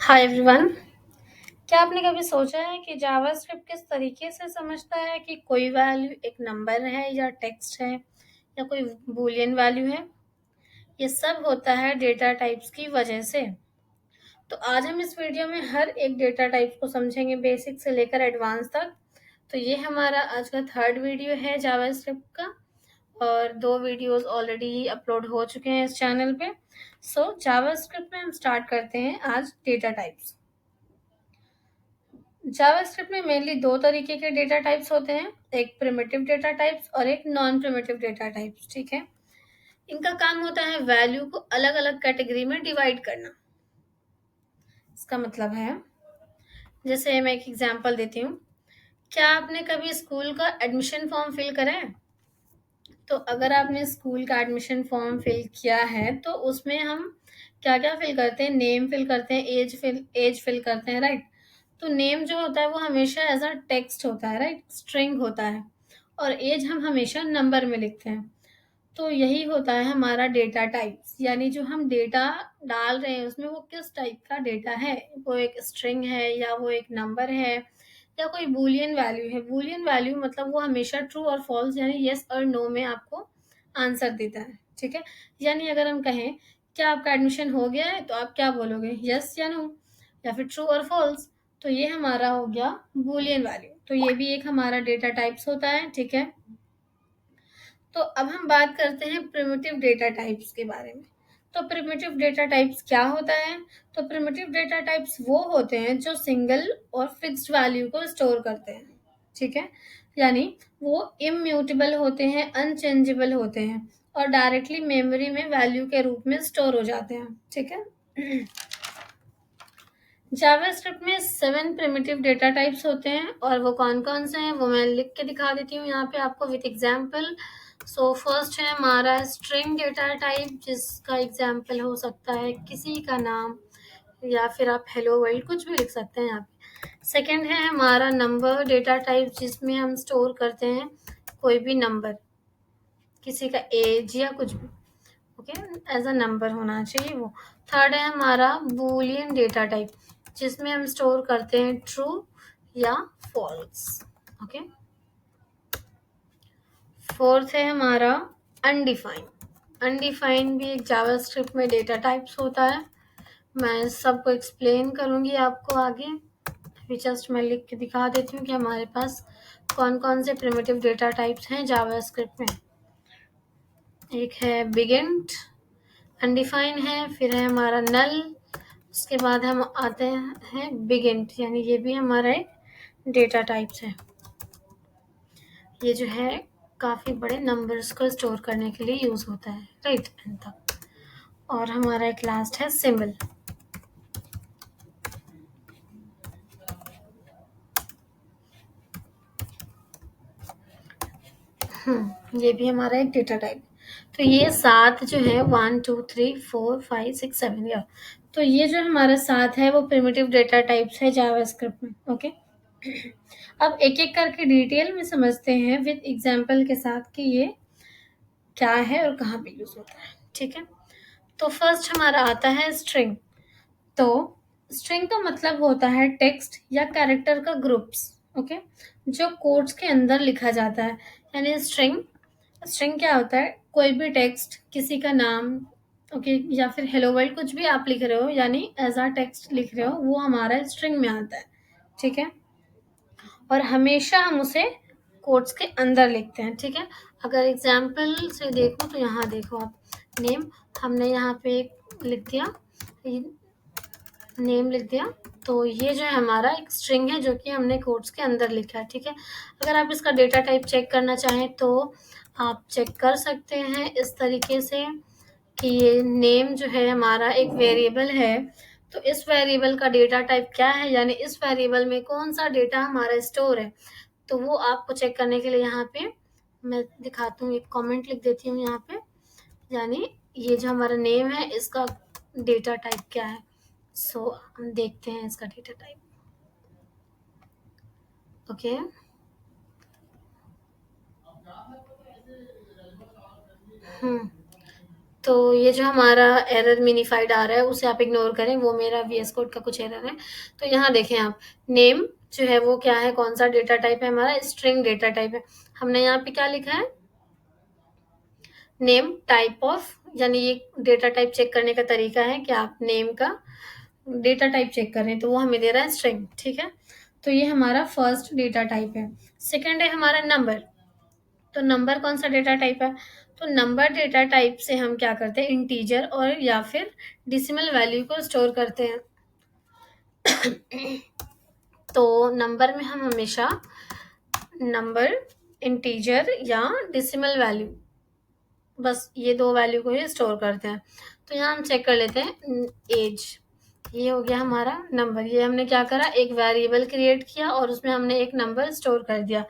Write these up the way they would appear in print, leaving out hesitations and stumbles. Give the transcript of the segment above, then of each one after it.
Hi everyone. क्या आपने कभी सोचा है कि जावास्क्रिप्ट किस तरीके से समझता है कि कोई वैल्यू एक नंबर है या टेक्स्ट है या कोई बूलियन वैल्यू है? ये सब होता है डेटा टाइप्स की वजह से। तो आज हम इस वीडियो में हर एक डेटा टाइप को समझेंगे, बेसिक से लेकर एडवांस तक। तो ये हमारा आज का थर्ड वीडियो है जावास्क्रिप्ट का, और दो वीडियोस ऑलरेडी अपलोड हो चुके हैं इस चैनल पे। सो जावास्क्रिप्ट में हम स्टार्ट करते हैं आज डेटा टाइप्स। जावास्क्रिप्ट में मेनली दो तरीके के डेटा टाइप्स होते हैं, एक प्रिमिटिव डेटा टाइप्स और एक नॉन प्रिमिटिव डेटा टाइप्स। ठीक है, इनका काम होता है वैल्यू को अलग अलग कैटेगरी में डिवाइड करना। इसका मतलब है, जैसे मैं एक एग्जांपल देती हूँ। क्या आपने कभी स्कूल का एडमिशन फॉर्म फिल करा है? तो अगर आपने स्कूल का एडमिशन फॉर्म फिल किया है तो उसमें हम क्या क्या फिल करते हैं? नेम फिल करते हैं, एज फिल करते हैं, राइट। तो नेम जो होता है वो हमेशा एज अ टेक्स्ट होता है, राइट, स्ट्रिंग होता है। और एज हम हमेशा नंबर में लिखते हैं। तो यही होता है हमारा डेटा टाइप्स, यानी जो हम डेटा डाल रहे हैं उसमें वो किस टाइप का डेटा है। वो एक स्ट्रिंग है या वो एक नंबर है या कोई बूलियन वैल्यू है। बूलियन वैल्यू मतलब वो हमेशा ट्रू और फॉल्स यानी यस और नो में आपको आंसर देता है। ठीक है, यानी अगर हम कहें क्या आपका एडमिशन हो गया है, तो आप क्या बोलोगे? यस या नो, या फिर ट्रू और फॉल्स। तो ये हमारा हो गया बूलियन वैल्यू। तो ये भी एक हमारा डेटा टाइप्स होता है। ठीक है, तो अब हम बात करते हैं प्रिमिटिव डेटा टाइप्स के बारे में। तो प्रिमिटिव डेटा टाइप्स क्या होता है? तो प्रिमिटिव डेटा टाइप्स वो होते हैं जो सिंगल और फिक्स्ड वैल्यू को स्टोर करते हैं। ठीक है, यानी वो इम्यूटेबल होते हैं, अनचेंजेबल होते हैं और डायरेक्टली मेमोरी में वैल्यू के रूप में स्टोर हो जाते हैं। ठीक है, जावास्क्रिप्ट में 7 प्रिमिटिव डेटा टाइप्स होते हैं, और वो कौन कौन से हैं वो मैं लिख के दिखा देती हूँ यहाँ पे आपको विद एग्जाम्पल। सो फर्स्ट है हमारा स्ट्रिंग डेटा टाइप, जिसका एग्जाम्पल हो सकता है किसी का नाम, या फिर आप हेलो वर्ल्ड कुछ भी लिख सकते हैं यहाँ पे। सेकेंड है हमारा नंबर डेटा टाइप, जिसमें हम स्टोर करते हैं कोई भी नंबर, किसी का एज या कुछ भी, ओके, एज अ नंबर होना चाहिए वो। थर्ड है हमारा बूलियन डेटा टाइप, जिसमें हम स्टोर करते हैं ट्रू या फॉल्स। ओके, फोर्थ है हमारा अनडिफाइंड। अनडिफाइंड भी एक जावास्क्रिप्ट में डेटा टाइप्स होता है। मैं सबको एक्सप्लेन करूंगी आपको आगे। अभी जस्ट मैं लिख के दिखा देती हूँ कि हमारे पास कौन कौन से प्रिमिटिव डेटा टाइप्स हैं जावास्क्रिप्ट में। एक है बिगिंट, अनडिफाइन है, फिर है हमारा नल, उसके बाद हम आते हैं बिगिंट, यानी ये भी हमारा एक डेटा टाइप्स है। ये जो है काफ़ी बड़े नंबर्स को स्टोर करने के लिए यूज़ होता है, राइट, एंड तक। और हमारा एक लास्ट है सिंबल। ये भी हमारा एक डेटा टाइप। तो ये 7 जो है 1 2 3 4 5 6 7 या, तो ये जो हमारा 7 है वो प्रिमिटिव डेटा टाइप्स है जावास्क्रिप्ट में। ओके, अब एक एक करके डिटेल में समझते हैं विद एग्जाम्पल के साथ कि ये क्या है और कहाँ पे यूज होता है। ठीक है, तो फर्स्ट हमारा आता है स्ट्रिंग। तो स्ट्रिंग का मतलब होता है टेक्स्ट या कैरेक्टर का ग्रुप्स, ओके, जो कोड्स के अंदर लिखा जाता है। यानी स्ट्रिंग स्ट्रिंग क्या होता है? कोई भी टेक्स्ट, किसी का नाम, ओके, या फिर हेलो वर्ल्ड कुछ भी आप लिख रहे हो, यानी एज आ टेक्स्ट लिख रहे हो, वो हमारा स्ट्रिंग में आता है। ठीक है, और हमेशा हम उसे कोट्स के अंदर लिखते हैं। ठीक है, अगर एग्जाम्पल से देखो तो यहाँ देखो आप, नेम हमने यहाँ पे एक लिख दिया, नेम लिख दिया, तो ये जो है हमारा एक स्ट्रिंग है जो कि हमने कोट्स के अंदर लिखा है। ठीक है, अगर आप इसका डेटा टाइप चेक करना चाहें तो आप चेक कर सकते हैं इस तरीके से कि ये नेम जो है हमारा एक वेरिएबल है। तो इस वेरिएबल का डेटा टाइप क्या है, यानी इस वेरिएबल में कौन सा डेटा हमारा स्टोर है, तो वो आपको चेक करने के लिए यहाँ पे मैं दिखाती हूँ, एक कमेंट लिख देती हूँ यहाँ पे। यानी ये जो हमारा नेम है इसका डेटा टाइप क्या है। सो हम देखते हैं इसका डेटा टाइप। ओके, हम्म तो ये जो हमारा एरर मिनिफाइड आ रहा है उसे आप इग्नोर करें, वो मेरा वीएस कोड का कुछ एरर है। तो यहाँ देखें आप, नेम जो है वो क्या है, कौन सा डेटा टाइप है हमारा, स्ट्रिंग डेटा टाइप है। हमने यहाँ पे क्या लिखा है, नेम टाइप ऑफ, यानी ये डेटा टाइप चेक करने का तरीका है कि आप नेम का डेटा टाइप चेक करें, तो वो हमें दे रहा है स्ट्रिंग, ठीक है। तो ये हमारा फर्स्ट डेटा टाइप है। सेकंड है हमारा नंबर। तो नंबर कौन सा डेटा टाइप है, तो नंबर डेटा टाइप से हम क्या करते हैं, इंटीजर और या फिर डिसिमल वैल्यू को स्टोर करते हैं। तो नंबर में हम हमेशा नंबर, इंटीजर या डिसिमल वैल्यू, बस ये दो वैल्यू को ही स्टोर करते हैं। तो यहाँ हम चेक कर लेते हैं एज, ये हो गया हमारा नंबर। ये हमने क्या करा, एक वेरिएबल क्रिएट किया और उसमें हमने एक नंबर स्टोर कर दिया।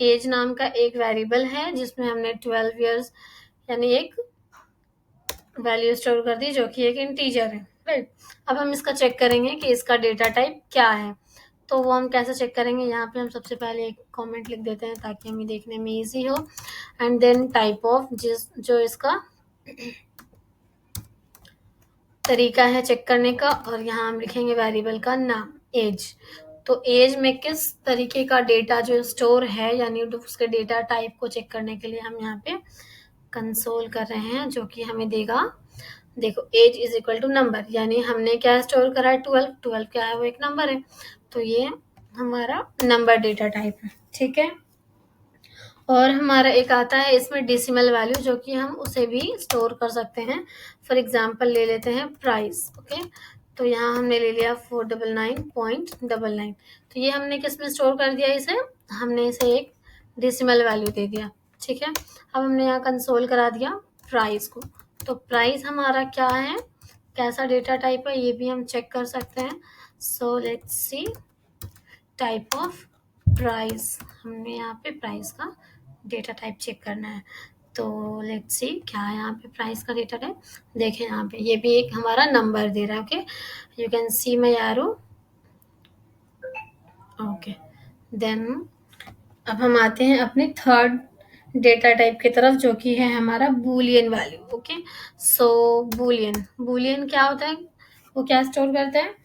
एज नाम का एक वेरिएबल है जिसमें हमने 12 ईयर्स यानी एक वैल्यू स्टोर कर दी जो कि एक इंटीजर है, राइट। अब हम इसका चेक करेंगे कि इसका डेटा टाइप क्या है। तो वो हम कैसे चेक करेंगे, यहाँ पे हम सबसे पहले एक कमेंट लिख देते हैं ताकि हमें देखने में इजी हो। एंड देन टाइप ऑफ, जो इसका तरीका है चेक करने का, और यहाँ हम लिखेंगे वेरिएबल का नाम एज। तो एज में किस तरीके का डेटा जो स्टोर है, यानी उसके डेटा टाइप को चेक करने के लिए हम यहाँ पे कंसोल कर रहे हैं, जो कि हमें देगा, देखो age is equal to number, यानी हमने क्या स्टोर करा है, 12। 12 क्या है, वो एक नंबर है। तो ये हमारा नंबर डेटा टाइप है, ठीक है। और हमारा एक आता है इसमें डिसिमल वैल्यू, जो कि हम उसे भी स्टोर कर सकते हैं। फॉर एग्जांपल ले लेते हैं प्राइस, ओके। तो यहाँ हमने ले लिया 499.99। तो ये हमने किस में स्टोर कर दिया, इसे हमने इसे एक डिसिमल वैल्यू दे दिया, ठीक है। अब हमने यहाँ कंसोल करा दिया प्राइस को। तो प्राइस हमारा क्या है, कैसा डेटा टाइप है, ये भी हम चेक कर सकते हैं। So let's see type of price, हमने यहाँ पे प्राइस का डेटा टाइप चेक करना है। तो लेट्स सी क्या है यहाँ पे प्राइस का डेटा टाइप, देखें यहाँ पे ये भी एक हमारा नंबर दे रहा है, okay. You can see my arrow, okay. Then अब हम आते हैं अपने थर्ड डेटा टाइप की तरफ, जो कि है हमारा बूलियन वैल्यू, ओके। सो बूलियन, बूलियन क्या होता है, वो क्या स्टोर करता है,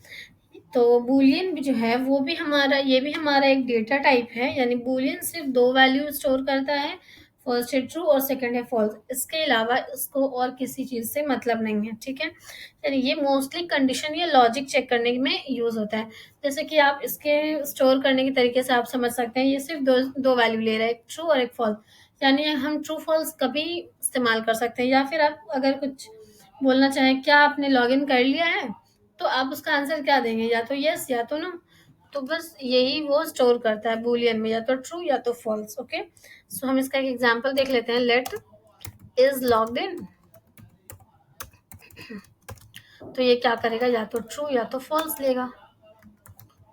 तो बूलियन भी जो है वो भी हमारा, ये भी हमारा एक डेटा टाइप है। यानी बूलियन सिर्फ दो वैल्यू स्टोर करता है, फर्स्ट है ट्रू और सेकंड है फॉल्स। इसके अलावा इसको और किसी चीज से मतलब नहीं है, ठीक है। यानी ये मोस्टली कंडीशन या लॉजिक चेक करने में यूज होता है। जैसे कि आप इसके स्टोर करने के तरीके से आप समझ सकते हैं, ये सिर्फ दो दो वैल्यू ले रहा है, एक ट्रू और एक फॉल्स। यानी हम ट्रू फॉल्स कभी इस्तेमाल कर सकते हैं, या फिर आप अगर कुछ बोलना चाहें, क्या आपने लॉगिन कर लिया है, तो आप उसका आंसर क्या देंगे, या तो यस या तो नो। तो बस यही वो स्टोर करता है बूलियन में, या तो ट्रू या तो फॉल्स, ओके। सो हम इसका एक एग्जांपल देख लेते हैं, लेट इज लॉग्ड इन। तो ये क्या करेगा, या तो ट्रू या तो फॉल्स लेगा,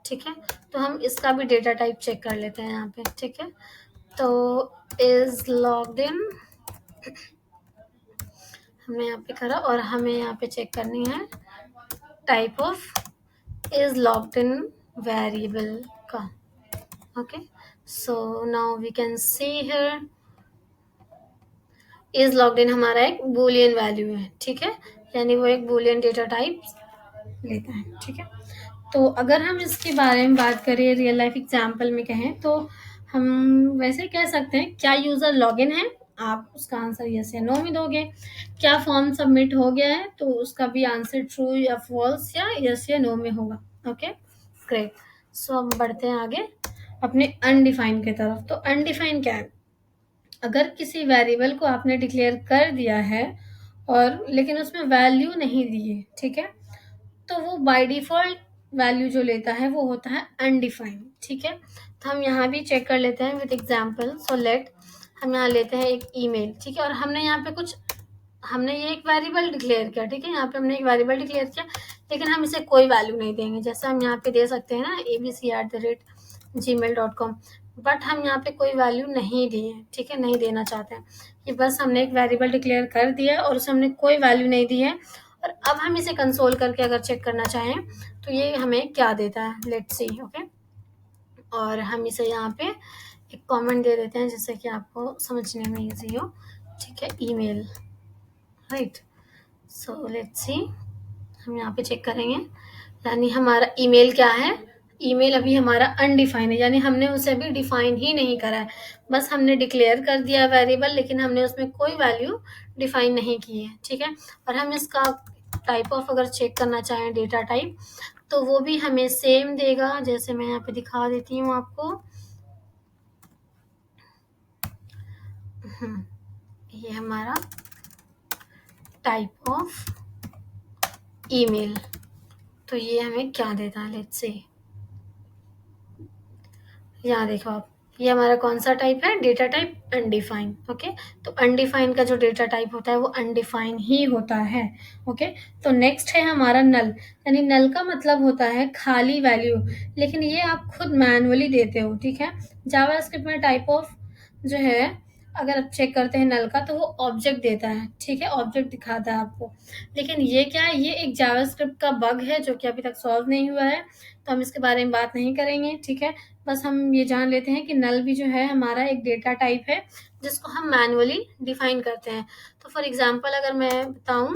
ठीक है। तो हम इसका भी डेटा टाइप चेक कर लेते हैं यहाँ पे, ठीक है। तो इज लॉग्ड इन हमने यहाँ पे करा, और हमें यहाँ पे चेक करनी है type of is logged in variable का, okay. So now we can see here is logged in हमारा एक boolean वैल्यू है, ठीक है। यानी वो एक boolean डेटा टाइप लेता है, ठीक है। तो अगर हम इसके बारे में बात करें, रियल लाइफ एग्जांपल में कहें, तो हम वैसे कह सकते हैं, क्या यूजर लॉगिन है, आप उसका आंसर यस या नो में दोगे। क्या फॉर्म सबमिट हो गया है, तो उसका भी आंसर ट्रू या फॉल्स या यस या नो में होगा, ओके। ग्रेट। सो अब बढ़ते हैं आगे अपने अनडिफाइन की तरफ। तो अनडिफाइन क्या है, अगर किसी वेरिएबल को आपने डिक्लेयर कर दिया है और लेकिन उसमें वैल्यू नहीं दी है, ठीक है, तो वो बाय डिफॉल्ट वैल्यू जो लेता है वो होता है अनडिफाइंड, ठीक है। तो हम यहाँ भी चेक कर लेते हैं विद एग्जांपल। सो लेट हम यहाँ लेते हैं एक ईमेल, ठीक है, और हमने यहाँ पे कुछ, हमने ये एक वेरिएबल डिक्लेयर किया, ठीक है। यहाँ पे हमने एक वेरिएबल डिक्लेयर किया, लेकिन हम इसे कोई वैल्यू नहीं देंगे। जैसे हम यहाँ पे दे सकते हैं ना abc@gmail.com, बट हम यहाँ पे कोई वैल्यू नहीं दिए, ठीक है, नहीं देना चाहते हैं। ये बस हमने एक वेरिएबल डिक्लेयर कर दिया और उसे हमने कोई वैल्यू नहीं दी है। और अब हम इसे कंसोल करके अगर चेक करना चाहें तो ये हमें क्या देता है, लेट्स सी, ओके। और हम इसे यहाँ पे एक कमेंट दे देते हैं जिससे कि आपको समझने में इजी हो, ठीक है, ईमेल, राइट। सो लेट्स सी, हम यहाँ पे चेक करेंगे। यानी हमारा ईमेल क्या है, ईमेल अभी हमारा अनडिफाइंड है, यानी हमने उसे अभी डिफाइन ही नहीं करा है, बस हमने डिक्लेयर कर दिया वेरिएबल, लेकिन हमने उसमें कोई वैल्यू डिफाइन नहीं की है, ठीक है। और हम इसका टाइप ऑफ अगर चेक करना चाहें डेटा टाइप, तो वो भी हमें सेम देगा, जैसे मैं यहाँ पे दिखा देती हूँ आपको। ये हमारा टाइप ऑफ ईमेल, तो ये हमें क्या देता है, लेट्स से यहाँ देखो आप, ये हमारा कौन सा टाइप है, डेटा टाइप अनडिफाइन। ओके, तो अनडिफाइन का जो डेटा टाइप होता है वो अनडिफाइन ही होता है। ओके, तो नेक्स्ट है हमारा नल, यानी नल का मतलब होता है खाली वैल्यू, लेकिन ये आप खुद मैनुअली देते हो, ठीक है। जावास्क्रिप्ट में टाइप ऑफ जो है, अगर आप चेक करते हैं नल का, तो वो ऑब्जेक्ट देता है, ठीक है, ऑब्जेक्ट दिखाता है आपको। लेकिन ये क्या है, ये एक जावास्क्रिप्ट का बग है जो कि अभी तक सॉल्व नहीं हुआ है, तो हम इसके बारे में बात नहीं करेंगे, ठीक है। बस हम ये जान लेते हैं कि नल भी जो है हमारा एक डेटा टाइप है जिसको हम मैनुअली डिफाइन करते हैं। तो फॉर एग्जांपल अगर मैं बताऊं,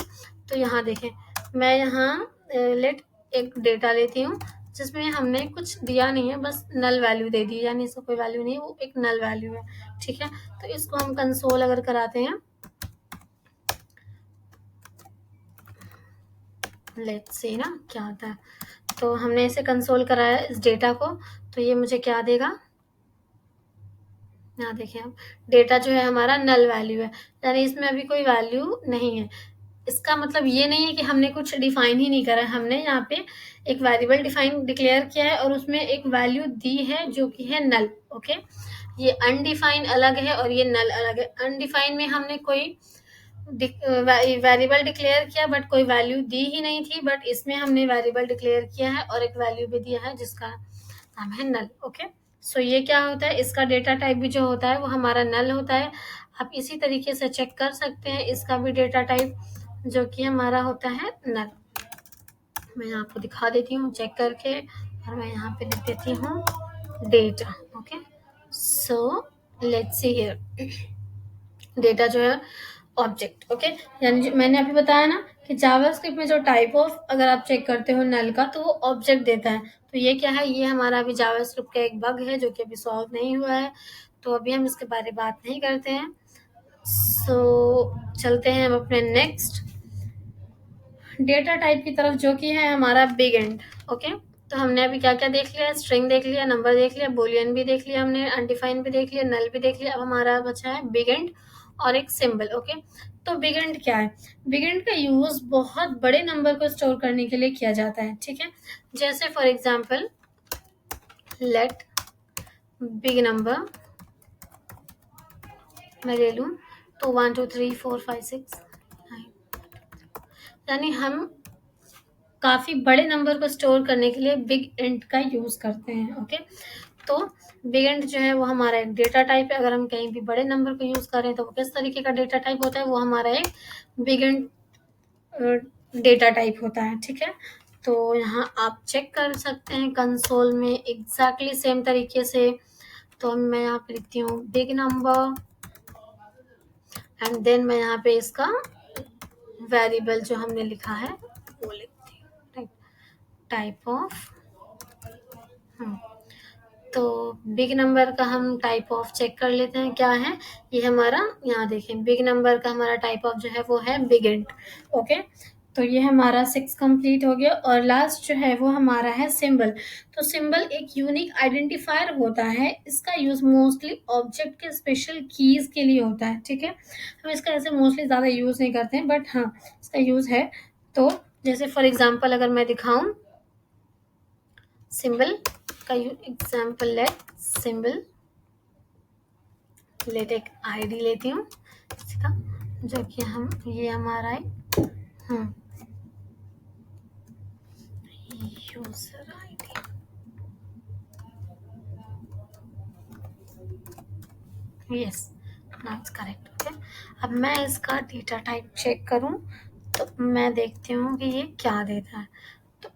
तो यहाँ देखें, मैं यहाँ लेट एक डेटा लेती हूँ जिसमें हमने कुछ दिया नहीं है, बस नल वैल्यू दे दी, यानी इसका कोई वैल्यू नहीं है, वो एक नल वैल्यू है, ठीक है। तो इसको हम कंसोल अगर कराते हैं, लेट्स सी ना क्या आता है। तो हमने इसे कंसोल कराया इस डेटा को, तो ये मुझे क्या देगा, यहाँ देखिए आप, डेटा जो है हमारा नल वैल्यू है, यानी इसमें अभी कोई वैल्यू नहीं है। इसका मतलब ये नहीं है कि हमने कुछ डिफाइन ही नहीं करा है, हमने यहाँ पे एक वेरिएबल डिफाइन डिक्लेयर किया है और उसमें एक वैल्यू दी है जो कि है नल। ओके, ये अनडिफाइन अलग है और ये नल अलग है। अनडिफाइन में हमने कोई वेरिएबल डिक्लेयर किया बट कोई वैल्यू दी ही नहीं थी, बट इसमें हमने वेरिएबल डिक्लेयर किया है और एक वैल्यू भी दिया है जिसका नाम है नल। ओके, सो ये क्या होता है, इसका डेटा टाइप भी जो होता है वो हमारा नल होता है। आप इसी तरीके से चेक कर सकते हैं इसका भी डेटा टाइप जो कि हमारा होता है नल। मैं आपको दिखा देती हूँ चेक करके, और मैं यहाँ पे लिख देती हूँ data. Okay, so let's see here, data जो है ऑब्जेक्ट। ओके, यानी मैंने अभी बताया ना कि जावास्क्रिप्ट में जो टाइप ऑफ अगर आप चेक करते हो नल का, तो वो ऑब्जेक्ट देता है। तो ये क्या है, ये हमारा अभी जावास्क्रिप्ट का एक बग है जो कि अभी सॉल्व नहीं हुआ है, तो अभी हम इसके बारे में बात नहीं करते हैं। चलते हैं हम अपने नेक्स्ट डेटा टाइप की तरफ, जो कि है हमारा बिग एंड। ओके, तो हमने अभी क्या क्या देख लिया, स्ट्रिंग देख लिया, नंबर देख लिया, बुलियन भी देख लिया हमने, अनडिफाइन भी देख लिया, नल भी देख लिया। अब हमारा बचा है बिग एंड और एक सिंबल। ओके, तो बिग एंड क्या है, बिग एंड का यूज बहुत बड़े नंबर को स्टोर करने के लिए किया जाता है, ठीक है। जैसे for example let big number मैं ले लूँ, तो 1 2 3 4 5 6 9, यानी हम काफी बड़े नंबर को स्टोर करने के लिए बिग इंट का यूज करते हैं। ओके, तो बिग इंट जो है वो हमारा एक डेटा टाइप है। अगर हम कहीं भी बड़े नंबर को यूज करें तो वो किस तरीके का डेटा टाइप होता है, वो हमारा एक बिग इंट डेटा टाइप होता है, ठीक है। तो यहाँ आप चेक कर सकते हैं कंसोल में एग्जैक्टली सेम तरीके से। तो मैं यहाँ पे लिखती हूँ बिग नंबर, एंड देन मैं यहाँ पे इसका वेरिएबल जो हमने लिखा है वो लिखती हूँ, टाइप ऑफ। तो बिग नंबर का हम टाइप ऑफ चेक कर लेते हैं क्या है। ये हमारा यहाँ देखें, बिग नंबर का हमारा टाइप ऑफ जो है वो है बिग इंट। ओके, तो ये हमारा 6 कंप्लीट हो गया, और लास्ट जो है वो हमारा है सिंबल। तो सिंबल एक यूनिक आइडेंटिफायर होता है, इसका यूज मोस्टली ऑब्जेक्ट के स्पेशल कीज के लिए होता है, ठीक है। हम इसका ऐसे मोस्टली ज़्यादा यूज नहीं करते हैं, बट हाँ इसका यूज है। तो जैसे फॉर एग्जाम्पल अगर मैं दिखाऊं सिंबल का एग्जाम्पल, लेट सिंबल, लेट एक आईडी लेती हूँ इसका, जो कि हम ये हमारा है user ID. Yes, now it's correct. Okay, अब मैं इसका डेटा टाइप चेक करूँ तो मैं देखती हूँ कि ये क्या देता है। तो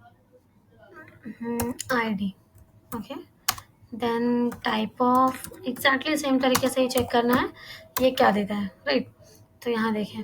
ID, okay, then type of exactly same तरीके से ही चेक करना है ये क्या देता है, राइट। तो यहाँ देखें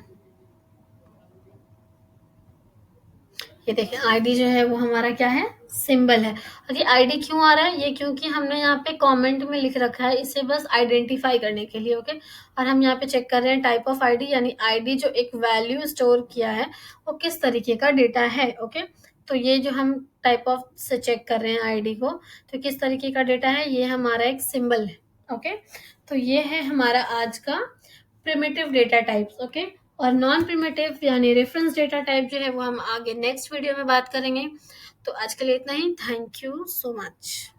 ये देखें आईडी जो है वो हमारा क्या है, सिंबल है। और ये आईडी क्यों आ रहा है, ये क्योंकि हमने यहाँ पे कमेंट में लिख रखा है इसे बस आइडेंटिफाई करने के लिए। ओके, और हम यहाँ पे चेक कर रहे हैं टाइप ऑफ आईडी, यानी आईडी जो एक वैल्यू स्टोर किया है वो किस तरीके का डेटा है। ओके, तो ये जो हम टाइप ऑफ से चेक कर रहे हैं आईडी को, तो किस तरीके का डेटा है, ये हमारा एक सिंबल है। ओके, तो ये है हमारा आज का प्रिमिटिव डेटा टाइप्स। ओके, और नॉन प्रिमिटिव यानी रेफरेंस डेटा टाइप जो है वो हम आगे नेक्स्ट वीडियो में बात करेंगे। तो आज के लिए इतना ही। Thank you so much.